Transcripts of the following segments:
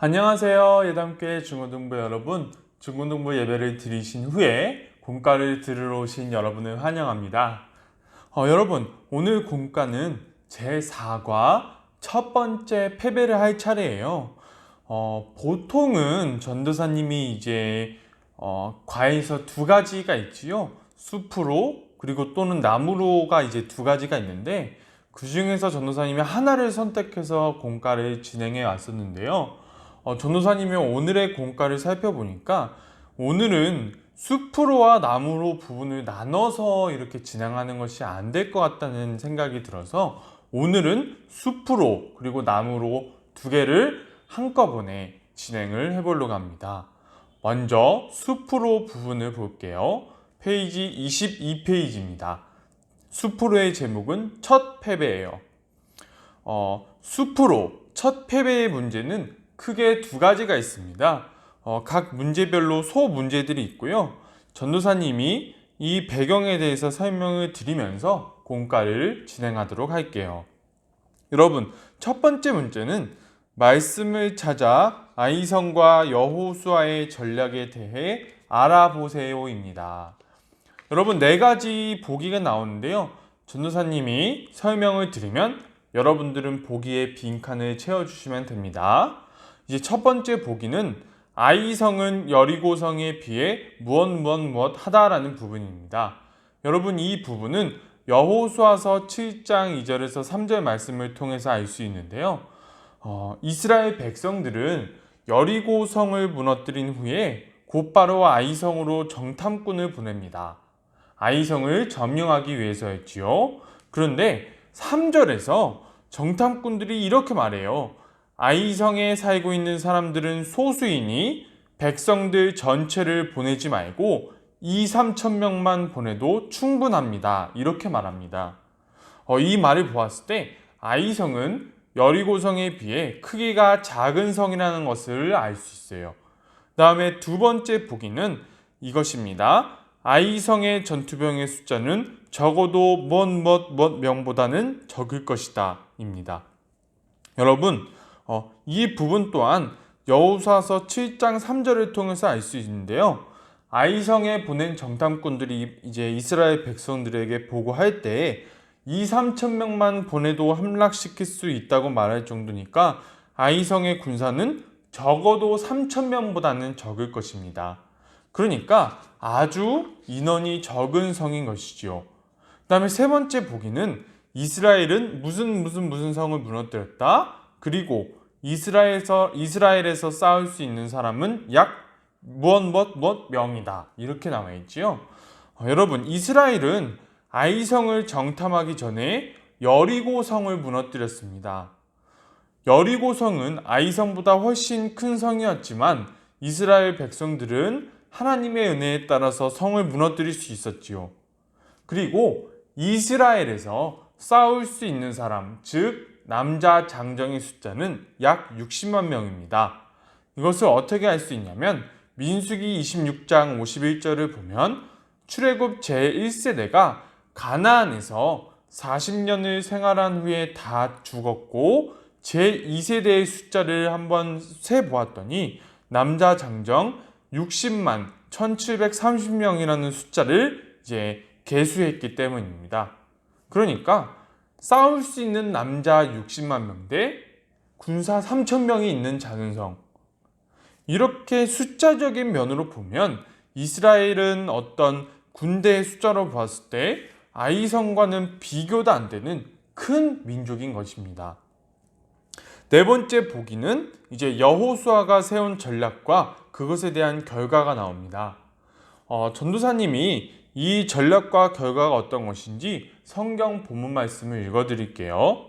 안녕하세요. 예담교회 중고등부 여러분, 중고등부 예배를 드리신 후에 공과를 들으러 오신 여러분을 환영합니다. 여러분, 오늘 공과는 제4과 첫 번째 패배를 할 차례예요. 보통은 전도사님이 이제 과에서 두 가지가 있지요. 숲으로 그리고 또는 나무로가 이제 두 가지가 있는데 그 중에서 전도사님이 하나를 선택해서 공과를 진행해 왔었는데요. 전도사님이 오늘의 공과를 살펴보니까 오늘은 숲으로와 나무로 부분을 나눠서 이렇게 진행하는 것이 안 될 것 같다는 생각이 들어서 오늘은 숲으로 그리고 나무로 두 개를 한꺼번에 진행을 해보려고 합니다. 먼저 숲으로 부분을 볼게요. 페이지 22페이지입니다. 숲으로의 제목은 첫 패배예요. 숲으로 첫 패배의 문제는 크게 두 가지가 있습니다. 각 문제별로 소문제들이 있고요. 전도사님이 이 배경에 대해서 설명을 드리면서 공과를 진행하도록 할게요. 여러분, 첫 번째 문제는 말씀을 찾아 아이성과 여호수아의 전략에 대해 알아보세요입니다. 여러분, 네 가지 보기가 나오는데요. 전도사님이 설명을 드리면 여러분들은 보기에 빈칸을 채워주시면 됩니다. 이제 첫 번째 보기는 아이성은 여리고성에 비해 무엇 하다라는 부분입니다. 여러분, 이 부분은 여호수아서 7장 2절에서 3절 말씀을 통해서 알 수 있는데요. 이스라엘 백성들은 여리고성을 무너뜨린 후에 곧바로 아이성으로 정탐꾼을 보냅니다. 아이성을 점령하기 위해서였지요. 그런데 3절에서 정탐꾼들이 이렇게 말해요. 아이성에 살고 있는 사람들은 소수이니 백성들 전체를 보내지 말고 2~3천 명만 보내도 충분합니다. 이렇게 말합니다. 이 말을 보았을 때 아이성은 여리고성에 비해 크기가 작은 성이라는 것을 알 수 있어요. 다음에 두 번째 보기는 이것입니다. 아이성의 전투병의 숫자는 적어도 무엇 명보다는 적을 것이다 입니다. 여러분, 이 부분 또한 여호수아서 7장 3절을 통해서 알 수 있는데요. 아이성에 보낸 정탐꾼들이 이제 이스라엘 백성들에게 보고할 때 2~3천 명만 보내도 함락시킬 수 있다고 말할 정도니까 아이성의 군사는 적어도 3천 명보다는 적을 것입니다. 그러니까 아주 인원이 적은 성인 것이지요. 그 다음에 세 번째 보기는 이스라엘은 무슨 성을 무너뜨렸다. 그리고 이스라엘에서 싸울 수 있는 사람은 약 무엇 명이다. 이렇게 나와 있지요. 여러분, 이스라엘은 아이성을 정탐하기 전에 여리고성을 무너뜨렸습니다. 여리고성은 아이성보다 훨씬 큰 성이었지만 이스라엘 백성들은 하나님의 은혜에 따라서 성을 무너뜨릴 수 있었지요. 그리고 이스라엘에서 싸울 수 있는 사람, 즉 남자 장정의 숫자는 약 60만 명입니다. 이것을 어떻게 알 수 있냐면 민수기 26장 51절을 보면 출애굽 제1세대가 가나안에서 40년을 생활한 후에 다 죽었고 제2세대의 숫자를 한번 세보았더니 남자 장정 60만 1730명이라는 숫자를 이제 계수했기 때문입니다. 그러니까 싸울 수 있는 남자 60만 명 대 군사 3,000명이 있는 작은 성. 이렇게 숫자적인 면으로 보면 이스라엘은 어떤 군대의 숫자로 봤을 때 아이성과는 비교도 안 되는 큰 민족인 것입니다. 네 번째 보기는 이제 여호수아가 세운 전략과 그것에 대한 결과가 나옵니다. 전도사님이 이 전략과 결과가 어떤 것인지 성경 본문 말씀을 읽어드릴게요.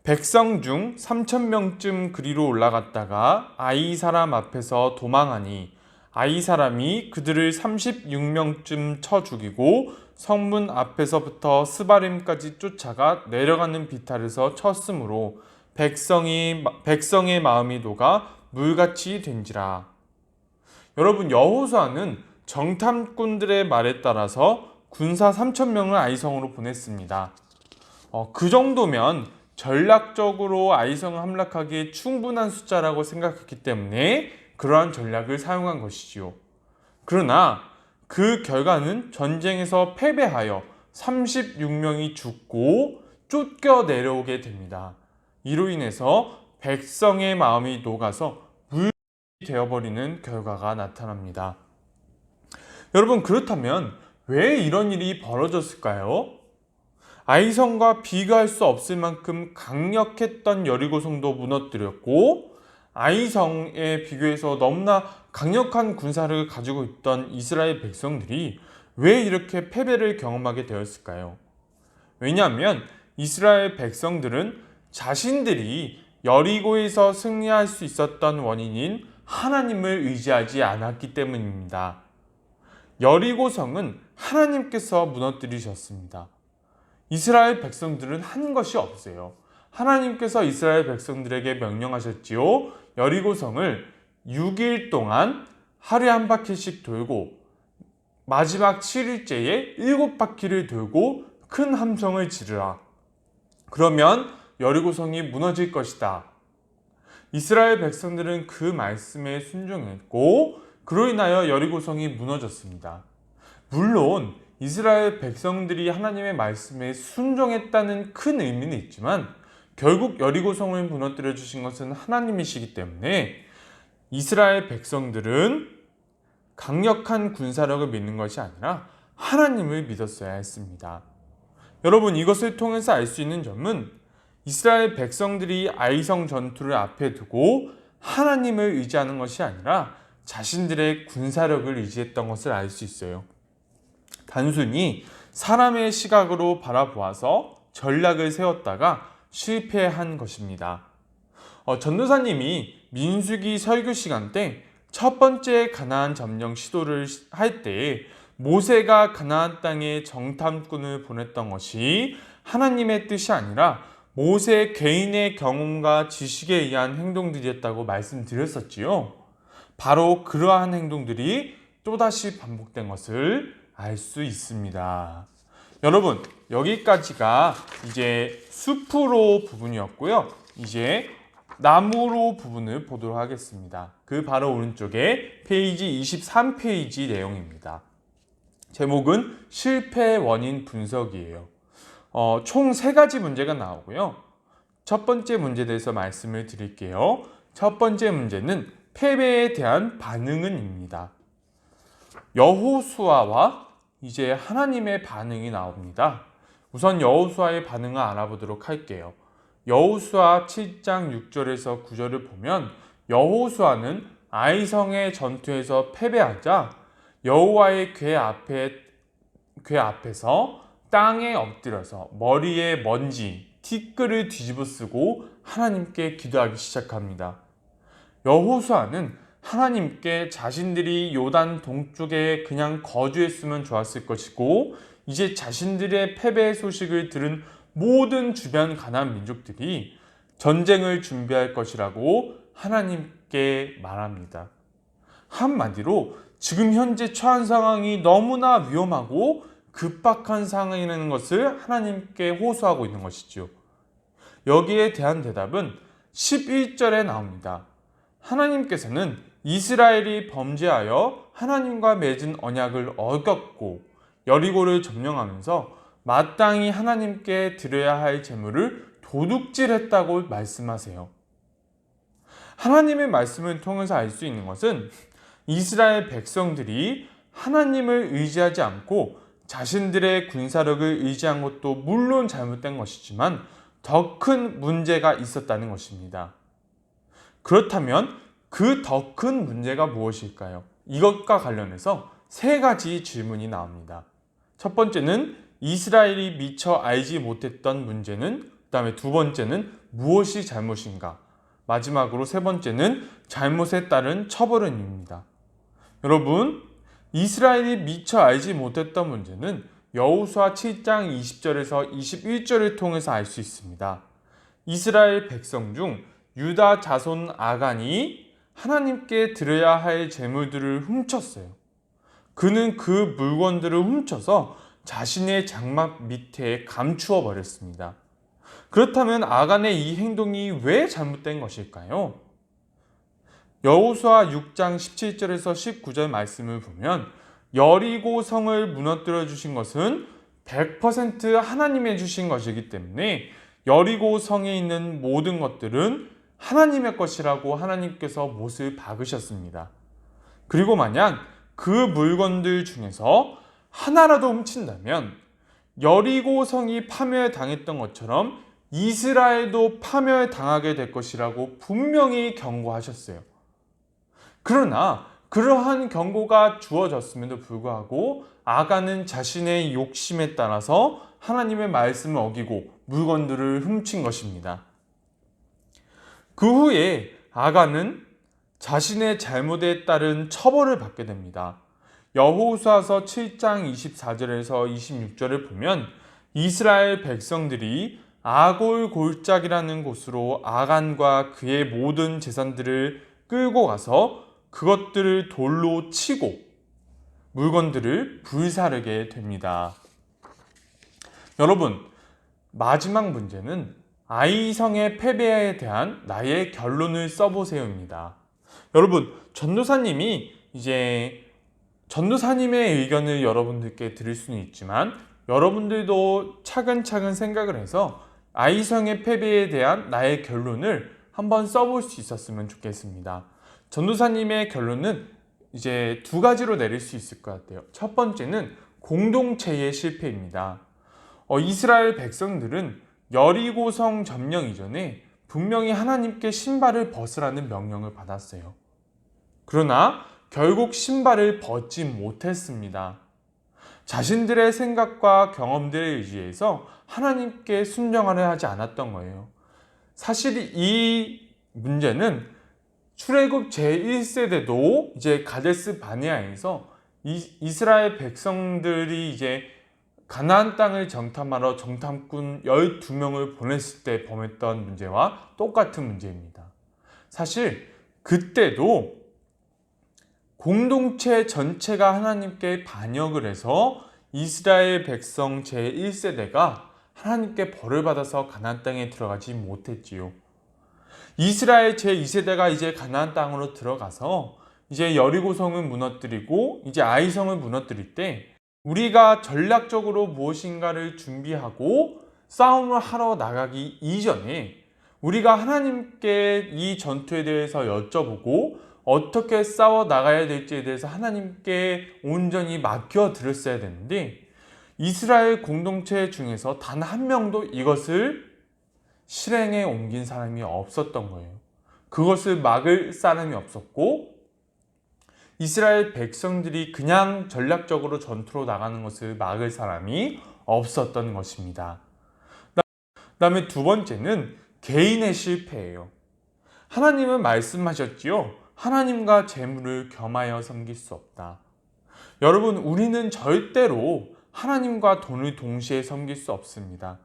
백성 중 3,000명쯤 그리로 올라갔다가 아이 사람 앞에서 도망하니 아이 사람이 그들을 36명쯤 쳐 죽이고 성문 앞에서부터 스바림까지 쫓아가 내려가는 비탈에서 쳤으므로 백성의 마음이 녹아 물같이 된지라. 여러분, 여호수아는 정탐꾼들의 말에 따라서 군사 3,000명을 아이성으로 보냈습니다. 그 정도면 전략적으로 아이성을 함락하기에 충분한 숫자라고 생각했기 때문에 그러한 전략을 사용한 것이지요. 그러나 그 결과는 전쟁에서 패배하여 36명이 죽고 쫓겨 내려오게 됩니다. 이로 인해서 백성의 마음이 녹아서 물이 되어버리는 결과가 나타납니다. 여러분, 그렇다면 왜 이런 일이 벌어졌을까요? 아이성과 비교할 수 없을 만큼 강력했던 여리고성도 무너뜨렸고, 아이성에 비교해서 너무나 강력한 군사를 가지고 있던 이스라엘 백성들이 왜 이렇게 패배를 경험하게 되었을까요? 왜냐하면 이스라엘 백성들은 자신들이 여리고에서 승리할 수 있었던 원인인 하나님을 의지하지 않았기 때문입니다. 여리고성은 하나님께서 무너뜨리셨습니다. 이스라엘 백성들은 한 것이 없어요. 하나님께서 이스라엘 백성들에게 명령하셨지요. 여리고성을 6일 동안 하루에 한 바퀴씩 돌고 마지막 7일째에 7바퀴를 돌고 큰 함성을 지르라. 그러면 여리고성이 무너질 것이다. 이스라엘 백성들은 그 말씀에 순종했고 그로 인하여 여리고성이 무너졌습니다. 물론 이스라엘 백성들이 하나님의 말씀에 순종했다는 큰 의미는 있지만 결국 여리고성을 무너뜨려 주신 것은 하나님이시기 때문에 이스라엘 백성들은 강력한 군사력을 믿는 것이 아니라 하나님을 믿었어야 했습니다. 여러분, 이것을 통해서 알 수 있는 점은 이스라엘 백성들이 아이성 전투를 앞에 두고 하나님을 의지하는 것이 아니라 자신들의 군사력을 의지했던 것을 알 수 있어요. 단순히 사람의 시각으로 바라보아서 전략을 세웠다가 실패한 것입니다. 전도사님이 민수기 설교 시간 때 첫 번째 가나안 점령 시도를 할 때 모세가 가나안 땅에 정탐꾼을 보냈던 것이 하나님의 뜻이 아니라 모세 개인의 경험과 지식에 의한 행동들이었다고 말씀드렸었지요. 바로 그러한 행동들이 또다시 반복된 것을 알 수 있습니다. 여러분, 여기까지가 이제 숲으로 부분이었고요. 이제 나무로 부분을 보도록 하겠습니다. 그 바로 오른쪽에 페이지 23페이지 내용입니다. 제목은 실패 원인 분석이에요. 총 3가지 문제가 나오고요. 첫 번째 문제에 대해서 말씀을 드릴게요. 첫 번째 문제는 패배에 대한 반응은입니다. 여호수아와 이제 하나님의 반응이 나옵니다. 우선 여호수아의 반응을 알아보도록 할게요. 여호수아 7장 6절에서 9절을 보면 여호수아는 아이성의 전투에서 패배하자 여호와의 궤 앞에서 땅에 엎드려서 머리에 먼지, 티끌을 뒤집어 쓰고 하나님께 기도하기 시작합니다. 여호수아는 하나님께 자신들이 요단 동쪽에 그냥 거주했으면 좋았을 것이고 이제 자신들의 패배 소식을 들은 모든 주변 가나안 민족들이 전쟁을 준비할 것이라고 하나님께 말합니다. 한마디로 지금 현재 처한 상황이 너무나 위험하고 급박한 상황이라는 것을 하나님께 호소하고 있는 것이죠. 여기에 대한 대답은 11절에 나옵니다. 하나님께서는 이스라엘이 범죄하여 하나님과 맺은 언약을 어겼고 여리고를 점령하면서 마땅히 하나님께 드려야 할 제물을 도둑질했다고 말씀하세요. 하나님의 말씀을 통해서 알 수 있는 것은 이스라엘 백성들이 하나님을 의지하지 않고 자신들의 군사력을 의지한 것도 물론 잘못된 것이지만 더 큰 문제가 있었다는 것입니다. 그렇다면 그 더 큰 문제가 무엇일까요? 이것과 관련해서 3가지 질문이 나옵니다. 첫 번째는 이스라엘이 미처 알지 못했던 문제는, 그 다음에 두 번째는 무엇이 잘못인가, 마지막으로 세 번째는 잘못에 따른 처벌은입니다. 여러분, 이스라엘이 미처 알지 못했던 문제는 여호수아 7장 20절에서 21절을 통해서 알 수 있습니다. 이스라엘 백성 중 유다 자손 아간이 하나님께 드려야 할 제물들을 훔쳤어요. 그는 그 물건들을 훔쳐서 자신의 장막 밑에 감추어 버렸습니다. 그렇다면 아간의 이 행동이 왜 잘못된 것일까요? 여호수아 6장 17절에서 19절 말씀을 보면 여리고 성을 무너뜨려 주신 것은 100% 하나님의 주신 것이기 때문에 여리고 성에 있는 모든 것들은 하나님의 것이라고 하나님께서 못을 박으셨습니다. 그리고 만약 그 물건들 중에서 하나라도 훔친다면 여리고 성이 파멸당했던 것처럼 이스라엘도 파멸당하게 될 것이라고 분명히 경고하셨어요. 그러나 그러한 경고가 주어졌음에도 불구하고 아간은 자신의 욕심에 따라서 하나님의 말씀을 어기고 물건들을 훔친 것입니다. 그 후에 아간은 자신의 잘못에 따른 처벌을 받게 됩니다. 여호수아서 7장 24절에서 26절을 보면 이스라엘 백성들이 아골 골짜기라는 곳으로 아간과 그의 모든 재산들을 끌고 가서 그것들을 돌로 치고 물건들을 불사르게 됩니다. 여러분, 마지막 문제는 아이성의 패배에 대한 나의 결론을 써보세요입니다. 여러분, 전도사님의 의견을 여러분들께 드릴 수는 있지만 여러분들도 차근차근 생각을 해서 아이성의 패배에 대한 나의 결론을 한번 써볼 수 있었으면 좋겠습니다. 전도사님의 결론은 이제 두 가지로 내릴 수 있을 것 같아요. 첫 번째는 공동체의 실패입니다. 이스라엘 백성들은 여리고성 점령 이전에 분명히 하나님께 신발을 벗으라는 명령을 받았어요. 그러나 결국 신발을 벗지 못했습니다. 자신들의 생각과 경험들에 의지해서 하나님께 순종하려 하지 않았던 거예요. 사실 이 문제는 출애굽 제1세대도 이제 가데스 바네아에서 이스라엘 백성들이 이제 가나안 땅을 정탐하러 정탐꾼 12명을 보냈을 때 범했던 문제와 똑같은 문제입니다. 사실 그때도 공동체 전체가 하나님께 반역을 해서 이스라엘 백성 제1세대가 하나님께 벌을 받아서 가나안 땅에 들어가지 못했지요. 이스라엘 제2세대가 이제 가나안 땅으로 들어가서 이제 여리고성을 무너뜨리고 이제 아이성을 무너뜨릴 때 우리가 전략적으로 무엇인가를 준비하고 싸움을 하러 나가기 이전에 우리가 하나님께 이 전투에 대해서 여쭤보고 어떻게 싸워 나가야 될지에 대해서 하나님께 온전히 맡겨 드렸어야 되는데 이스라엘 공동체 중에서 단 한 명도 이것을 실행에 옮긴 사람이 없었던 거예요. 그것을 막을 사람이 없었고 이스라엘 백성들이 그냥 전략적으로 전투로 나가는 것을 막을 사람이 없었던 것입니다. 그다음에 두 번째는 개인의 실패예요. 하나님은 말씀하셨지요. 하나님과 재물을 겸하여 섬길 수 없다. 여러분, 우리는 절대로 하나님과 돈을 동시에 섬길 수 없습니다.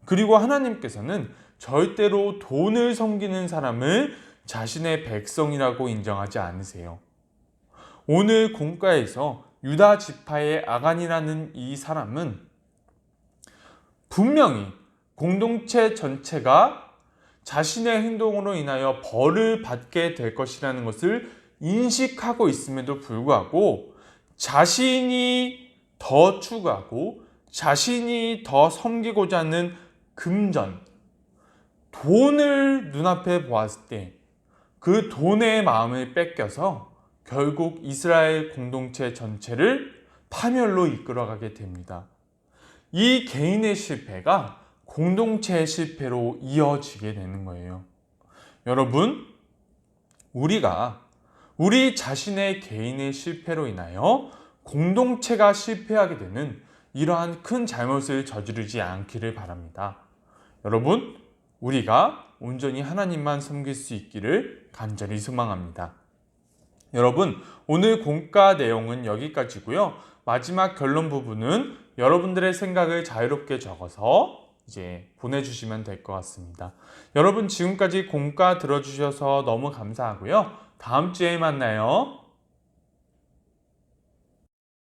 그리고 하나님께서는 절대로 돈을 섬기는 사람을 자신의 백성이라고 인정하지 않으세요. 오늘 공과에서 유다 지파의 아간이라는 이 사람은 분명히 공동체 전체가 자신의 행동으로 인하여 벌을 받게 될 것이라는 것을 인식하고 있음에도 불구하고 자신이 더 추구하고 자신이 더 섬기고자 하는 금전, 돈을 눈앞에 보았을 때 그 돈의 마음을 뺏겨서 결국 이스라엘 공동체 전체를 파멸로 이끌어가게 됩니다. 이 개인의 실패가 공동체의 실패로 이어지게 되는 거예요. 여러분, 우리가 우리 자신의 개인의 실패로 인하여 공동체가 실패하게 되는 이러한 큰 잘못을 저지르지 않기를 바랍니다. 여러분, 우리가 온전히 하나님만 섬길 수 있기를 간절히 소망합니다. 여러분, 오늘 공과 내용은 여기까지고요. 마지막 결론 부분은 여러분들의 생각을 자유롭게 적어서 이제 보내주시면 될 것 같습니다. 여러분, 지금까지 공과 들어주셔서 너무 감사하고요. 다음 주에 만나요.